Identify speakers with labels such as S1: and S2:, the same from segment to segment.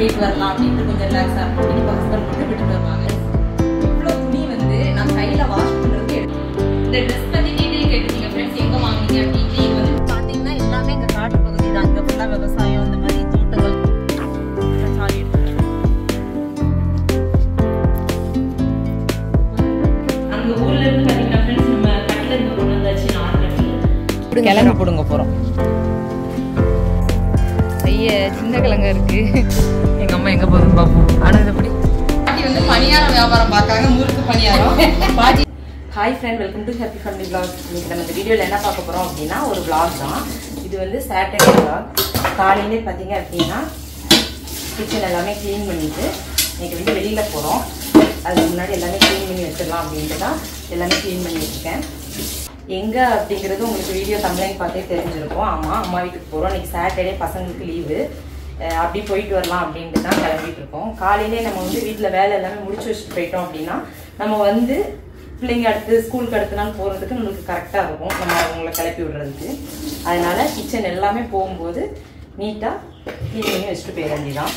S1: போயிட்டு வரலாம் அப்படின்ட்டு கொஞ்சம் ரிலாக்ஸா இருக்கும் அப்படின்னு ஹஸ்பண்ட் வந்து விட்டுட்டு வருவாங்க. இவ்வளவு துணி வந்து நான் கையில வாஷ் பண்றதுக்கு இந்த ட்ரெஸ் பத்தி டீடைல் கேட்டீங்க ஃப்ரெண்ட்ஸ், எங்க வாங்குனீங்க அப்படின்ட்டு. இது வந்து பாத்தீங்கன்னா எல்லாமே எங்க காட்டு பகுதி தான். இங்க ஃபுல்லா விவசாயம், இந்த மாதிரி தோட்டங்கள். அங்க ஊர்ல இருந்து பாத்தீங்கன்னா ஃப்ரெண்ட்ஸ் நம்ம கட்டில இருந்து கொண்டு வந்தாச்சு கிழங்கு போடுங்க போறோம். சின்ன கிழங்கு இருக்கு. எங்க அம்மா எங்க போகுதுன்னு பாப்போம். ஆனா எப்படி பாட்டி வந்து பணியாரம் வியாபாரம் பார்க்காங்க, முறுக்கு பணியாரம். பாட்டி hi friend, welcome to happy family vlog. இன்னைக்கு நம்ம இந்த வீடியோல என்ன பார்க்க போறோம் அப்படின்னா ஒரு vlog தான். இது வந்து சாட்டர்டே vlog. காலையிலே பாத்தீங்க அப்படின்னா கிச்சன் எல்லாமே கிளீன் பண்ணிட்டு இன்னைக்கு வந்து வெளியில போறோம். அதுக்கு முன்னாடி எல்லாமே கிளீன் பண்ணி வச்சிடலாம் அப்படின்ட்டு தான் எல்லாமே கிளீன் பண்ணி வச்சிருக்கேன். எங்க அப்படிங்கிறது உங்களுக்கு வீடியோ தமிழையும் பார்த்தே தெரிஞ்சிருக்கும். ஆமாம், அம்மா வீட்டுக்கு போகிறோம். இன்னைக்கு சாட்டர்டே, பசங்களுக்கு லீவு. அப்படி போயிட்டு வரலாம் அப்படின்ட்டு தான் கிளம்பிட்டு இருக்கோம். காலையிலே நம்ம வந்து வீட்டில் வேலை எல்லாமே முடிச்சு வச்சுட்டு போயிட்டோம் அப்படின்னா நம்ம வந்து பிள்ளைங்க அடுத்து ஸ்கூலுக்கு அடுத்த நாள் போகிறதுக்கு நம்மளுக்கு கரெக்டாக இருக்கும், நம்ம அவங்கள கிளப்பி விடுறதுக்கு. அதனால கிச்சன் எல்லாமே போகும்போது நீட்டாக க்ளீன் பண்ணி வச்சுட்டு போயிட வேண்டியதான்.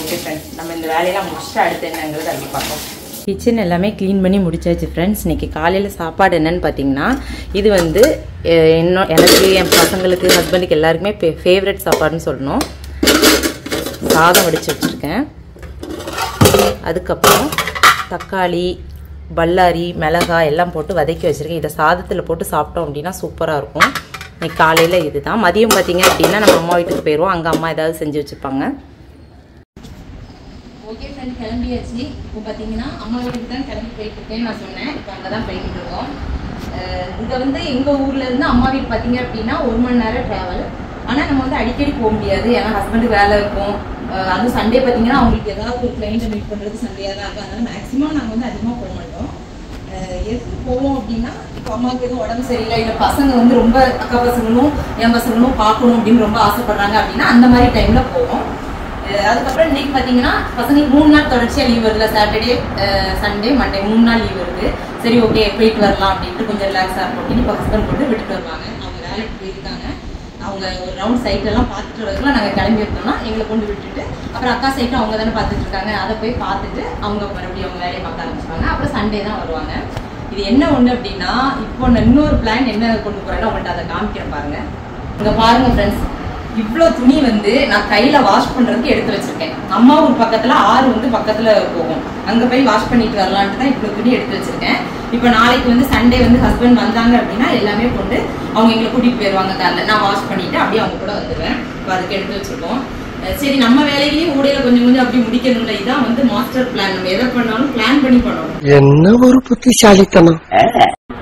S1: ஓகே ஃப்ரெண்ட்ஸ், நம்ம இந்த வேலையெல்லாம் முடிச்சுட்டு அடுத்து என்னங்கிறது அப்படி பார்ப்போம். கிச்சன் எல்லாமே க்ளீன் பண்ணி முடிச்சாச்சு ஃப்ரெண்ட்ஸ். இன்றைக்கி காலையில் சாப்பாடு என்னன்னு பார்த்தீங்கன்னா, இது வந்து எனக்கு, என் பசங்களுக்கு, ஹஸ்பண்டுக்கு எல்லாருக்குமே ஃபேவரட் சாப்பாடுன்னு சொல்லணும். சாதம் வடித்து வச்சுருக்கேன். அதுக்கப்புறம் தக்காளி, பல்லாரி, மிளகாய் எல்லாம் போட்டு வதக்கி வச்சுருக்கேன். இதை சாதத்தில் போட்டு சாப்பிட்டோம் அப்படின்னா சூப்பராக இருக்கும். இன்னைக்கு காலையில் இது தான். மதியம் பார்த்தீங்க அப்படின்னா நம்ம அம்மா வீட்டுக்கு போயிடுவோம். அங்கே அம்மா ஏதாவது செஞ்சு வச்சுருப்பாங்க. ஓகே ஃப்ரெண்ட், கிளம்பியாச்சு. இப்போ பார்த்தீங்கன்னா அம்மா வீட்டுக்கு தான் கிளம்பி போயிட்டு இருக்கேன்னு நான் சொன்னேன். இப்போ அங்கே தான் போயிட்டு இருக்கோம். இங்கே வந்து எங்கள் ஊரில் இருந்து அம்மா வீட்டு பார்த்தீங்க அப்படின்னா 1 மணி நேரம் ட்ராவல். ஆனால் நம்ம வந்து அடிக்கடி போக முடியாது, ஏன்னா ஹஸ்பண்டுக்கு வேலை இருக்கும். அதுவும் சண்டே பார்த்தீங்கன்னா அவங்களுக்கு ஏதாவது ஒரு கிளைண்ட்டை மீட் பண்ணுறது சண்டேயாக தான் இருக்கும். அதனால மேக்ஸிமம் நாங்கள் வந்து அதிகமாக போக மாட்டோம். எதுக்கு போவோம் அப்படின்னா, இப்போ அம்மாவுக்கு எதுவும் உடம்பு சரியில்லை, இல்லை பசங்க வந்து ரொம்ப அக்கா பசங்களும் என் பசங்களும் பார்க்கணும் அப்படின்னு ரொம்ப ஆசைப்படுறாங்க அப்படின்னா அந்த மாதிரி டைமில் போவோம். அதுக்கப்புறம் இன்னைக்கு பார்த்தீங்கன்னா பசங்களுக்கு 3 நாள் தொடர்ச்சியாக லீவ் வருதுல, சாட்டர்டே, சண்டே, மண்டே 3 நாள் லீவ் வருது. சரி ஓகே போயிட்டு வரலாம் அப்படின்ட்டு கொஞ்சம் ரிலாக்ஸாக இருக்கும் அப்படின்னு இப்போ ஹஸ்பண்ட் கொண்டு விட்டுட்டு வருவாங்க. அவங்க வேலைக்கு போயிருக்காங்க. அவங்க ஒரு ரவுண்ட் சைட்டெல்லாம் பார்த்துட்டு வரதுக்குலாம் நாங்கள் கிளம்பி இருந்தோம்னா எங்களை கொண்டு விட்டுட்டு அப்புறம் அக்கா சைட்டு அவங்க தானே பார்த்துட்டு இருக்காங்க, அதை போய் பார்த்துட்டு அவங்க மறுபடியும் அவங்க வேலையை பார்க்க ஆரம்பிச்சுவாங்க. அப்புறம் சண்டே தான் வருவாங்க. இது என்ன ஒன்று அப்படின்னா, இப்போ இன்னொரு பிளான் என்ன கொண்டு போகிறேன்னா அவங்கள்ட்ட அதை காமிக்கிறேன் பாருங்க. இங்கே பாருங்க ஃப்ரெண்ட்ஸ், இவ்வளோ துணி வந்து நான் கையில் வாஷ் பண்ணுறதுக்கு எடுத்து வச்சிருக்கேன். அம்மா ஊர் பக்கத்தில் ஆறு வந்து பக்கத்தில் போகும், அங்கே போய் வாஷ் பண்ணிட்டு வரலான்ட்டு தான் இவ்வளோ துணி எடுத்து வச்சிருக்கேன். இப்போ நாளைக்கு வந்து சண்டே வந்து ஹஸ்பண்ட் வந்தாங்க அப்படின்னா எல்லாமே கொண்டு அவங்க எங்களை கூட்டிகிட்டு போயிடுவாங்க காரில். நான் வாஷ் பண்ணிவிட்டு அப்படியே அவங்க கூட வந்துடுவேன். இப்போ அதுக்கு எடுத்து வச்சுருக்கோம். சரி, நம்ம வேலையிலையும் ஊடையில கொஞ்சம் கொஞ்சம் அப்படி முடிக்கணும்ல. இதான் வந்து மாஸ்டர் பிளான். நம்ம எதை பண்ணாலும் பிளான் பண்ணி பண்ணணும்.
S2: என்ன ஒரு புத்திசாலித்தனம்.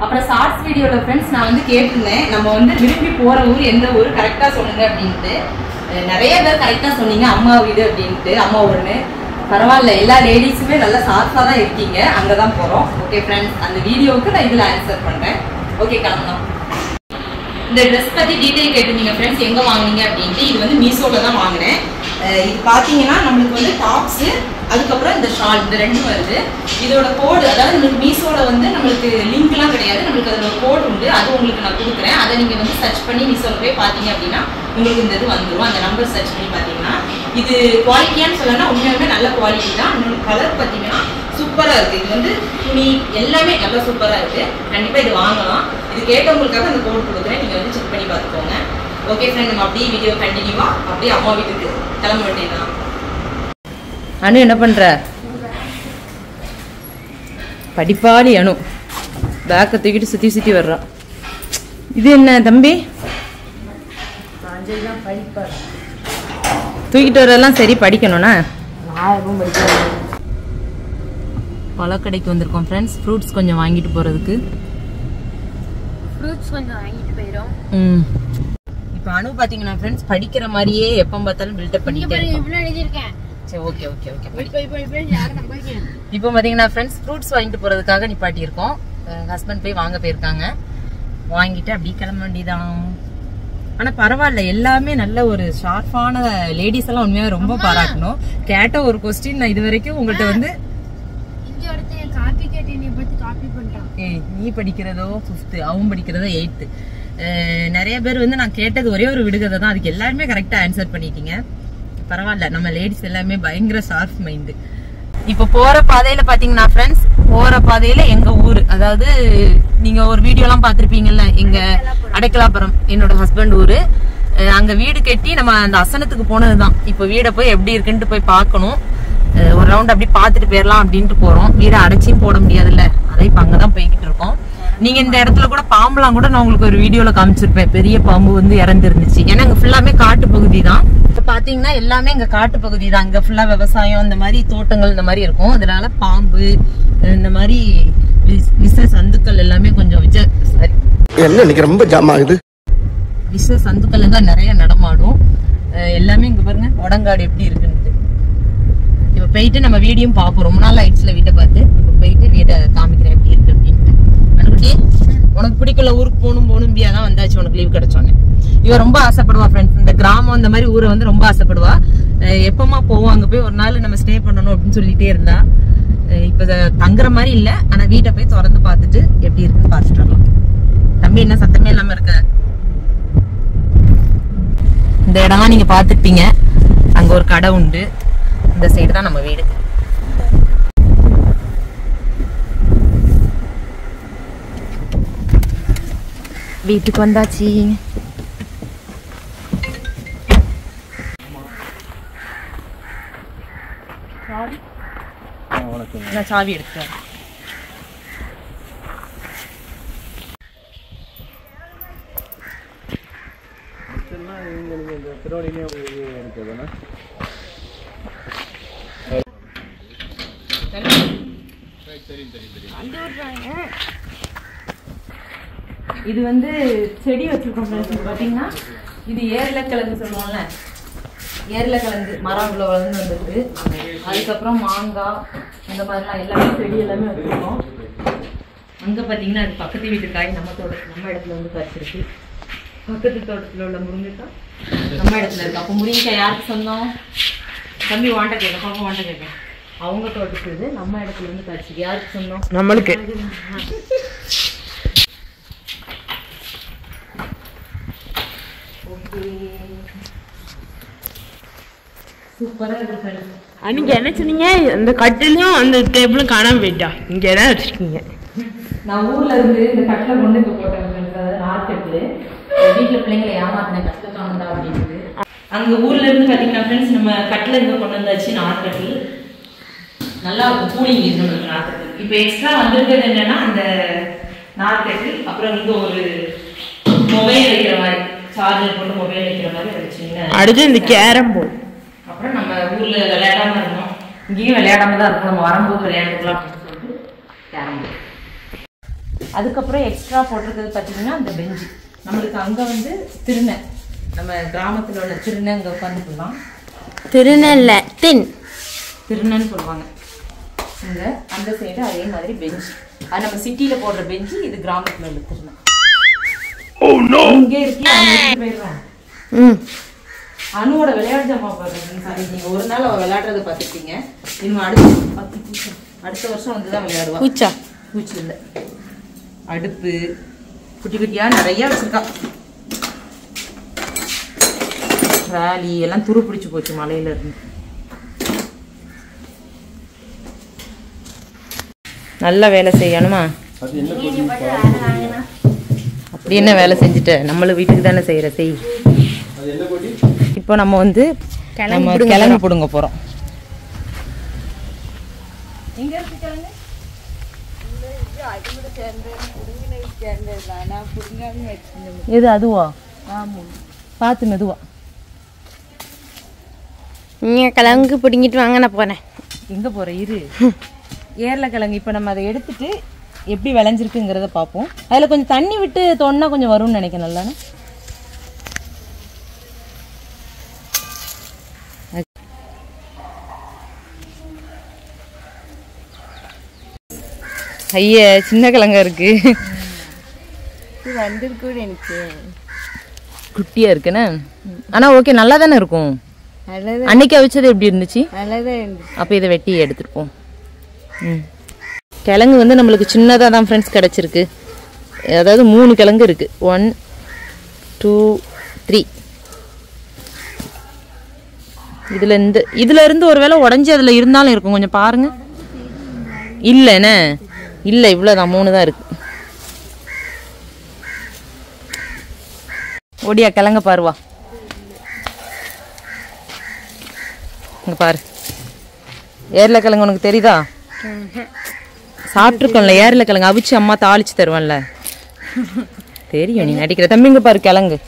S1: அப்புறம் ஷார்ட்ஸ் வீடியோல ஃப்ரெண்ட்ஸ் நான் வந்து கேட்டிருந்தேன், நம்ம வந்து விரும்பி போற ஊர் எந்த ஊர் கரெக்டா சொல்லுங்க அப்படின்ட்டு. நிறைய பேர் கரெக்டா சொன்னீங்க அம்மா வீடு அப்படின்ட்டு. அம்மா ஊர்னு பரவாயில்ல, எல்லா லேடிஸுமே நல்லா ஷார்ப்பா தான் இருக்கீங்க. அங்கதான் போறோம். ஓகே ஃப்ரெண்ட்ஸ், அந்த வீடியோவுக்கு நான் இதுல ஆன்சர் பண்றேன். ஓகே, கிளம்பலாம். இந்த ட்ரெஸ் பத்தி டீடைல் கேட்டிருந்தீங்க ஃப்ரெண்ட்ஸ், எங்க வாங்குனீங்க அப்படின்ட்டு. இது வந்து மீஷோல தான் வாங்கினேன். இது பாத்தீங்கன்னா நம்மளுக்கு வந்து டாப்ஸ், அதுக்கப்புறம் இந்த ஷால், இந்த ரெண்டும் வருது. இதோட கோடு, அதாவது நம்மளுக்கு மீஷோல வந்து நம்மளுக்கு லிங்க்லாம் கிடையாது, நம்மளுக்கு அதில் ஒரு கோடு உண்டு. அது உங்களுக்கு நான் கொடுக்குறேன். அதை நீங்கள் வந்து சர்ச் பண்ணி மீஷோல போய் பார்த்தீங்க அப்படின்னா உங்களுக்கு இந்த இது வந்துடும். அந்த நம்பர் சர்ச் பண்ணி பார்த்தீங்கன்னா இது குவாலிட்டியான்னு சொல்லணும்னா உண்மையாலுமே நல்ல குவாலிட்டி தான். இன்னொரு கலர் பார்த்தீங்கன்னா சூப்பராக இருக்குது. இது வந்து துணி எல்லாமே நல்லா சூப்பராக இருக்குது. கண்டிப்பாக இது வாங்கலாம். இது கேட்டவங்களுக்காக அந்த கோடு கொடுக்குறேன், நீங்கள் வந்து செக் பண்ணி பார்த்துக்கோங்க. ஓகே ஃப்ரெண்ட், நம்ம அப்படியே வீடியோ கண்டினியூவா அப்படியே அம்மா வீட்டுக்கு கிளம்ப வேண்டியதுதான். அனு என்ன பண்ற? படிப்பாளி அனு பேக்கை தூக்கிட்டு சுற்றி சுற்றி வர்றான். இது என்ன தம்பி? தூக்கிட்டு வரலாம். சரி, படிக்கணும்னா பழக்கடைக்கு வந்திருக்கோம் ஃப்ரெண்ட்ஸ். ஃப்ரூட்ஸ் கொஞ்சம் வாங்கிட்டு போறதுக்கு. இப்போ அனு பாத்தீங்கன்னா ஃப்ரெண்ட்ஸ் படிக்கிற மாதிரியே எப்போ பார்த்தாலும் பில்டப் பண்ணிட்டே இருக்கேன். சரி, ஓகே ஓகே ஓகே. இப்போ பாத்தீங்கன்னா ஃப்ரெண்ட்ஸ் ஃப்ரூட்ஸ் வாங்கிட்டு போறதுக்காக நிப்பாட்டி இருக்கோம். ஹஸ்பண்ட் போய் வாங்க போயிருக்காங்க. வாங்கிட்டு அப்படியே கிளம்ப வேண்டியதான். ஆனா பரவாயில்ல, எல்லாமே நல்ல ஒரு ஷார்ப்பான லேடிஸ் எல்லாம் உண்மையா ரொம்ப பாராட்டணும். கேட்ட ஒரு கொஸ்டின் நான் இது வரைக்கும் உங்கள்கிட்ட வந்து நீ படிக்கிறதோ 5th, அவன் படிக்கிறதோ 8th. நிறைய பேர் வந்து நான் கேட்டது ஒரே ஒரு விடுகதை தான், அதுக்கு எல்லாருமே கரெக்டா ஆன்சர் பண்ணிட்டீங்க. பரவாயில்ல, நம்ம லேடிஸ் எல்லாமே பயங்கர ஷார்ப் மைண்ட். இப்ப போற பாதையில பாத்தீங்கன்னா ஃப்ரெண்ட்ஸ், போற பாதையில எங்க ஊரு, அதாவது நீங்க ஒரு வீடியோ எல்லாம் பாத்திருப்பீங்கல்ல, எங்க அடைக்கலாபுரம் என்னோட ஹஸ்பண்ட் ஊரு. அங்க வீடு கட்டி நம்ம அந்த அசனத்துக்கு போனதுதான். இப்ப வீட போய் எப்படி இருக்குன்னு போய் பார்க்கணும். ஒரு ரவுண்ட் அப்படி பாத்துட்டு போயிடலாம் அப்படின்ட்டு போறோம். வீடை அடைச்சியும் போட முடியாதுல்ல, அதை இப்ப அங்கதான் போய்கிட்டு இருக்கோம். நீங்க இந்த இடத்துல கூட பாம்புலாம் கூட நான் உங்களுக்கு ஒரு வீடியோல காமிச்சிருப்பேன். பெரிய பாம்பு வந்து இறந்துருந்துச்சு. ஏன்னா இங்க ஃபுல்லாமே காட்டு பகுதி தான். இப்ப பாத்தீங்கன்னா எல்லாமே இங்க காட்டு பகுதி தான். இங்க ஃபுல்லா விவசாயம், இந்த மாதிரி தோட்டங்கள் இந்த மாதிரி இருக்கும். அதனால பாம்பு, இந்த மாதிரி விஷ சந்துக்கள் எல்லாமே கொஞ்சம்
S2: ரொம்ப ஜாம் ஆகுது.
S1: விஷ சந்துக்கள் எல்லாம் நிறைய நடமாடும். எல்லாமே இங்க பாருங்க உடங்காடு எப்படி இருக்குன்னு. இப்ப போயிட்டு நம்ம வீடியோ பாப்போம். ரொம்ப நாள் ஆயிடுச்சுல வீட்டை பார்த்து. இப்ப போயிட்டு வீட்டை காமிக்கிறேன் எப்படி இருக்கு அப்படின்ட்டு. அனுக்குட்டி, உனக்கு பிடிக்கல ஊருக்கு போகணும் தான் வந்தாச்சு. உனக்கு லீவ் கிடைச்சோன்னு இவ ரொம்ப ஆசைப்படுவா ஃப்ரெண்ட்ஸ். இந்த கிராமம் இந்த மாதிரி ஊரை வந்து ரொம்ப ஆசைப்படுவா. எப்பமா போவோம் அங்க போய் ஒரு நாள் நம்ம ஸ்டே பண்ணணும் அப்படின்னு சொல்லிட்டே இருந்தா. இப்ப தங்குற மாதிரி இல்ல, ஆனா வீட்டை போய் திறந்து பார்த்துட்டு எப்படி இருக்குன்னு பார்த்துட்டு வரலாம். தம்பி என்ன சத்தமே இல்லாம இருக்க? இந்த இடம்லாம் நீங்க பாத்துருப்பீங்க. அங்க ஒரு கடை உண்டு. இந்த சைடு தான் நம்ம வீடு. வீட்டுக்கு வந்தாச்சு. நான் சாவி எடுத்தேன். இது வந்து செடி வச்சிருக்கோம் பாத்தீங்கன்னா. இது ஏர்லக்கிழங்கு சொல்லுவோம்ல, ஏர்லக்கிழங்கு மரம் இவ்வளவு வளர்ந்து வந்திருக்கு. அதுக்கப்புறம் மாங்காய் இந்த மாதிரிலாம் எல்லாமே செடி எல்லாமே வச்சிருக்கோம். அங்க பாத்தீங்கன்னா அது பக்கத்து வீட்டு காய் நம்ம இடத்துல வந்து காய்ச்சிருக்கு. பக்கத்து தோட்டத்துல உள்ள முருங்கைக்காய் நம்ம இடத்துல இருக்கு. அப்போ முருங்கைக்காய் யாருக்கு சொந்தம்? தம்பி வாண்ட கேட்க, பாப்பா வாண்ட கேட்க. அவங்க தோட்டத்துக்கு நம்ம இடத்துல இருந்து காய்ச்சிருக்கு. யாருக்கு சொந்தம்? நம்மளுக்கு. சூப்பரா இருக்கு.
S3: அன்னைக்கு என்ன சொன்னீங்க? அந்த கட்டிலையும் அந்த டேபிளும் காணாம போயிட்டா. இங்க என்ன வச்சிருக்கீங்க?
S1: நான் ஊர்ல இருந்து இந்த கட்டில கொண்டு இப்ப போட்டேன். நார்கட்டில் வீட்டுல பிள்ளைங்களை ஏமாத்தினேன், கட்டில காணந்தா அப்படின்ட்டு. அங்க ஊர்ல இருந்து பாத்தீங்கன்னா ஃப்ரெண்ட்ஸ், நம்ம கட்டில இருந்து கொண்டு வந்தாச்சு நார்கட்டில். நல்லா இருக்கும், கூலிங் இருக்கு நார்கட்டில். இப்ப எக்ஸ்ட்ரா வந்திருக்கிறது என்னன்னா அந்த நார்கட்டில், அப்புறம் இங்க ஒரு மொபைல் வைக்கிற மாதிரி, சார்ஜர் போட்டு மொபைல் வைக்கிற மாதிரி வச்சுங்க.
S3: அடுத்து இந்த கேரம் போர்டு.
S1: அப்புறம் நம்ம ஊர்ல விளையாடாம இருந்தோம், இங்கேயும் விளையாடாம தான் இருக்கும். நம்ம வரும்போது விளையாண்டுக்கலாம் அப்படின்னு சொல்லிட்டு கேரம் போர்டு. அதுக்கப்புறம் எக்ஸ்ட்ரா போட்டிருக்கிறது பார்த்தீங்கன்னா அந்த பெஞ்சு. நம்மளுக்கு அங்கே வந்து திருநை, நம்ம கிராமத்தில் உள்ள திருநை அங்கே உட்காந்துக்கலாம்.
S3: திருநெல்ல
S1: திருநன்னு சொல்லுவாங்க. இங்கே அந்த சைடு அதே மாதிரி பெஞ்சு. அது நம்ம சிட்டியில் போடுற பெஞ்சு, இது கிராமத்தில் உள்ள திருநை. இங்கே இருக்கி போயிடுறோம். அணுவோட விளையாட்டு ஜாமா பாருங்க. சாரி, நீங்கள் ஒரு நாள் அவள் விளையாடுறத பார்த்துருப்பீங்க. இன்னும் அடுத்த வருஷம் வந்து தான் விளையாடுவா. பூச்சி இல்லை, அடுப்பு குட்டி குட்டியா நிறைய வச்சிருக்கா. ராலி எல்லாம் துரு பிடிச்சு போச்சு மலையில இருந்து. நல்ல வேலை செய்யணுமா? அப்படி என்ன வேலை செஞ்சுட்ட? நம்மளும் வீட்டுக்கு தானே செய்யற. செய். இப்போ நம்ம வந்து கிழங்கு பிடுங்க போறோம். எங்க இருக்கு கிழங்கு? எது அதுவா? பார்த்து மெதுவா.
S3: நீங்க கிழங்கு பிடிங்கிட்டு வாங்க, நான் போறேன்.
S1: எங்க போற? இரு. ஏர்ல கிழங்கு இப்ப நம்ம அதை எடுத்துட்டு எப்படி விளைஞ்சிருக்குங்கிறத பார்ப்போம். அதுல கொஞ்சம் தண்ணி விட்டு தோணுனா கொஞ்சம் வரும்னு நினைக்கிறேன். நல்லானே ஐய சின்ன கிழங்கா இருக்கு.
S3: எனக்கு
S1: குட்டியா இருக்குன்னு. ஆனா ஓகே, நல்லா தானே இருக்கும். அன்னைக்கு அவிச்சது எப்படி இருந்துச்சு? அப்ப இதை வெட்டி எடுத்துருப்போம். கிழங்கு வந்து நம்மளுக்கு சின்னதாக தான் ஃப்ரெண்ட்ஸ் கிடச்சிருக்கு. அதாவது 3 கிழங்கு இருக்கு. 1 2 3. இதுல இருந்து ஒருவேளை உடஞ்சி அதுல இருந்தாலும் இருக்கும், கொஞ்சம் பாருங்க. இல்லைண்ணே, இல்லை, இவ்வளோதான், 3 தான் இருக்கு. ஓடியா கிழங்க பாருவா, இங்க பாரு. ஏர்ல கிழங்கு உனக்கு தெரியுதா? சாப்பிட்ருக்கோம்ல ஏர்ல கிழங்கு, அவிச்சு அம்மா தாளிச்சு தருவான்ல, தெரியும். நீ நடிக்கிற தம்பி, இங்க பாரு கிழங்கு.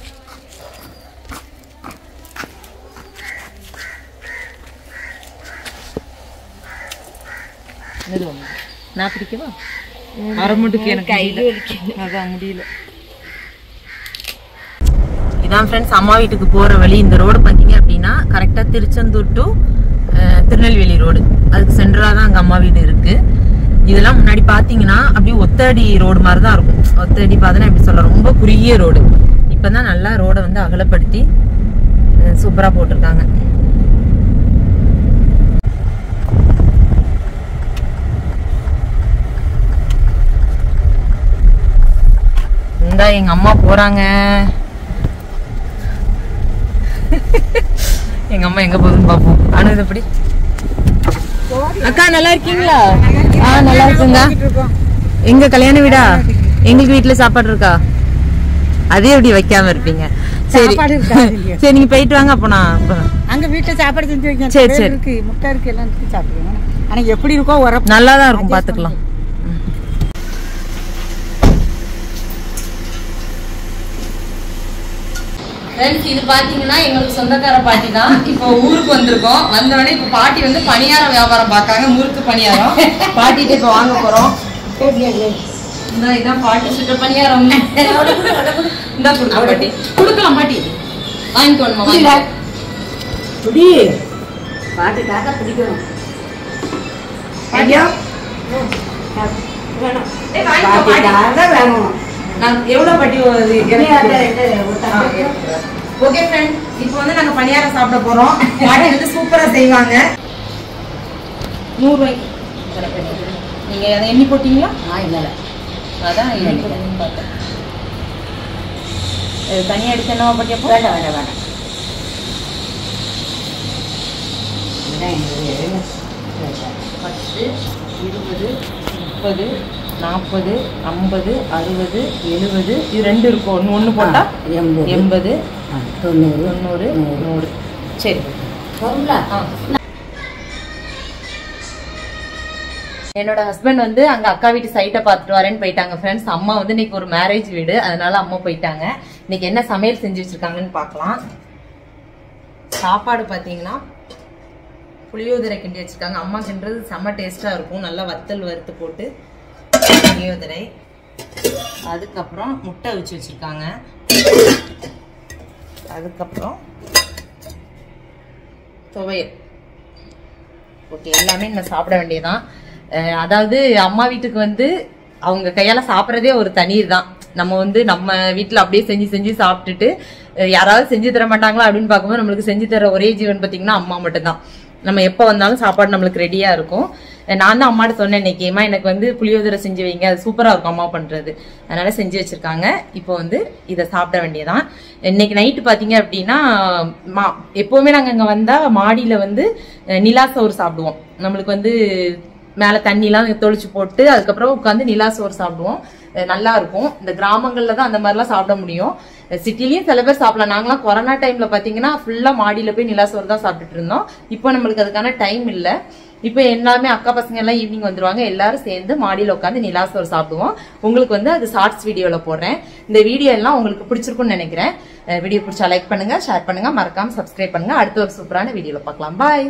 S1: நான் பிடிக்கவா? அரை மட்டுக்கு எனக்கு அதான் முடியல. இதான் ஃப்ரெண்ட்ஸ் அம்மா வீட்டுக்கு போற வழி. இந்த ரோடு பார்த்தீங்க அப்படின்னா கரெக்டா திருச்செந்தூர் டு திருநெல்வேலி ரோடு, அதுக்கு சென்ட்ரலா தான் அங்க அம்மா வீடு இருக்கு. இதெல்லாம் முன்னாடி பாத்தீங்கன்னா அப்படியே ஒத்தடி ரோடு மாதிரி தான் இருக்கும். ஒத்தடி பார்த்தா எப்படி சொல்ல, ரொம்ப குறுகிய ரோடு. இப்பதான் நல்லா ரோடை வந்து அகலப்படுத்தி சூப்பரா போட்டிருக்காங்க. இந்தா எங்க அம்மா போறாங்க. எங்க அம்மா எங்க போகுதுன்னு பாப்போம். அனு எப்படி அக்கா நல்லா இருக்கீங்களா? நல்லா இருக்குங்க. எங்க கல்யாண வீடா? எங்களுக்கு வீட்டுல சாப்பாடு இருக்கா? அதே எப்படி வைக்காம இருப்பீங்க? சரி சரி, நீங்க போயிட்டு வாங்க. அப்ப நான்
S4: அங்க வீட்டுல சாப்பாடு செஞ்சு வைக்க.
S1: சரி சரி,
S4: இருக்கு, முட்டை இருக்கு, எல்லாம் இருக்கு, சாப்பிடுவோம். ஆனா எப்படி இருக்கோ
S1: நல்லாதான் இருக்கும், பாத்துக்கலாம். இது பாத்தீங்கன்னா எங்களுக்கு சொந்தக்கார பாட்டி தான். இப்போ ஊருக்கு வந்திருக்கோம். வந்தவொடனே இப்ப பாட்டி வந்து பணியார வியாபாரம் பார்க்காங்க, முறுக்கு பணியாரம். பாட்டிட்டு இப்ப வாங்க போறோம். இதான் பாட்டி சுட்ட பணியாரம். இந்த கொடுக்க பாட்டி, கொடுக்கலாம் பாட்டி, வாங்கிக்கோணுமா?
S4: பாட்டுக்காக பிடிக்கணும். வேணும்.
S1: நான் எவ்வளவு பாட்டி? ஓகே ஃப்ரெண்ட், இப்போ வந்து நாங்க பணியாரம் சாப்பிட போறோம். பாட்டி வந்து சூப்பரா செய்வாங்க. 100 ரூபாய்க்கு. நீங்க அதை எண்ணி போட்டீங்களா?
S4: இல்ல,
S1: அதான் எண்ணி போட்டீங்கன்னு பார்த்தேன். தனியா எடுத்து என்னவா பாட்டி? அப்போ
S4: வேண்டாம் வேண்டாம் வேண்டாம்.
S1: 10, 20, 30, 40, 50, 60, 70, இது 2 இருக்கும். ஒன்று போட்டா 80, 90, 100. சரி, என்னோட ஹஸ்பண்ட் வந்து அங்க அக்கா வீட்டு சைட்டை பார்த்துட்டு வரேன்னு போயிட்டாங்க ஃப்ரெண்ட்ஸ். அம்மா வந்து இன்னைக்கு ஒரு மேரேஜ் வீடு, அதனால அம்மா போயிட்டாங்க. இன்னைக்கு என்ன சமையல் செஞ்சு வச்சிருக்காங்கன்னு பார்க்கலாம். சாப்பாடு பார்த்தீங்கன்னா புளியோதரை கிண்டி வச்சிருக்காங்க. அம்மா கிண்டுறது செம்ம டேஸ்டா இருக்கும். நல்லா வத்தல் வறுத்து போட்டு புளியோதரை. அதுக்கப்புறம் முட்டை வச்சு வச்சிருக்காங்க. அதுக்கப்புறம் துவையல். ஓகே, எல்லாமே நம்ம சாப்பிட வேண்டியதான். அதாவது அம்மா வீட்டுக்கு வந்து அவங்க கையால சாப்பிட்றதே ஒரு தண்ணீர் தான். நம்ம வந்து நம்ம வீட்டுல அப்படியே செஞ்சு செஞ்சு சாப்பிட்டுட்டு யாராவது செஞ்சு தர மாட்டாங்களா அப்படின்னு பார்க்கும்போது நம்மளுக்கு செஞ்சு தர ஒரே ஜீவன் பார்த்தீங்கன்னா அம்மா மட்டும்தான். நம்ம எப்போ வந்தாலும் சாப்பாடு நம்மளுக்கு ரெடியா இருக்கும். நான் தான் அம்மாட்ட சொன்னேன், இன்னைக்குமா எனக்கு வந்து புளியோதரை செஞ்சு வைங்க, அது சூப்பரா இருக்கும் அம்மா பண்றது, அதனால செஞ்சு வச்சிருக்காங்க. இப்போ வந்து இதை சாப்பிட வேண்டியதான். இன்னைக்கு நைட்டு பாத்தீங்க அப்படின்னா எப்பவுமே நாங்க இங்க வந்தா மாடியில வந்து நிலா சோறு சாப்பிடுவோம். நம்மளுக்கு வந்து மேல தண்ணிலாம் தொளிச்சு போட்டு அதுக்கப்புறம் உட்காந்து நிலா சோறு சாப்பிடுவோம். நல்லா இருக்கும். இந்த கிராமங்கள்ல தான் அந்த மாதிரிலாம் சாப்பிட முடியும். சிட்டிலயும் சில பேர் சாப்பிடலாம். நாங்களாம் கொரோனா டைம்ல பாத்தீங்கன்னா ஃபுல்லா மாடியில போய் நிலா சோறு தான் சாப்பிட்டுட்டு இருந்தோம். இப்போ நம்மளுக்கு அதுக்கான டைம் இல்லை. இப்போ எல்லாமே அக்கா பசங்க எல்லாம் ஈவினிங் வந்துருவாங்க, எல்லாரும் சேர்ந்து மாடியில உட்காந்து நிலா சோறு சாப்பிடுவோம். உங்களுக்கு வந்து அது ஷார்ட்ஸ் வீடியோல போடுறேன். இந்த வீடியோ எல்லாம் உங்களுக்கு பிடிச்சிருக்கும்னு நினைக்கிறேன். வீடியோ பிடிச்சா லைக் பண்ணுங்க, ஷேர் பண்ணுங்க, மறக்காம சப்ஸ்கிரைப் பண்ணுங்க. அடுத்த ஒரு சூப்பரான வீடியோல பார்க்கலாம். பாய்.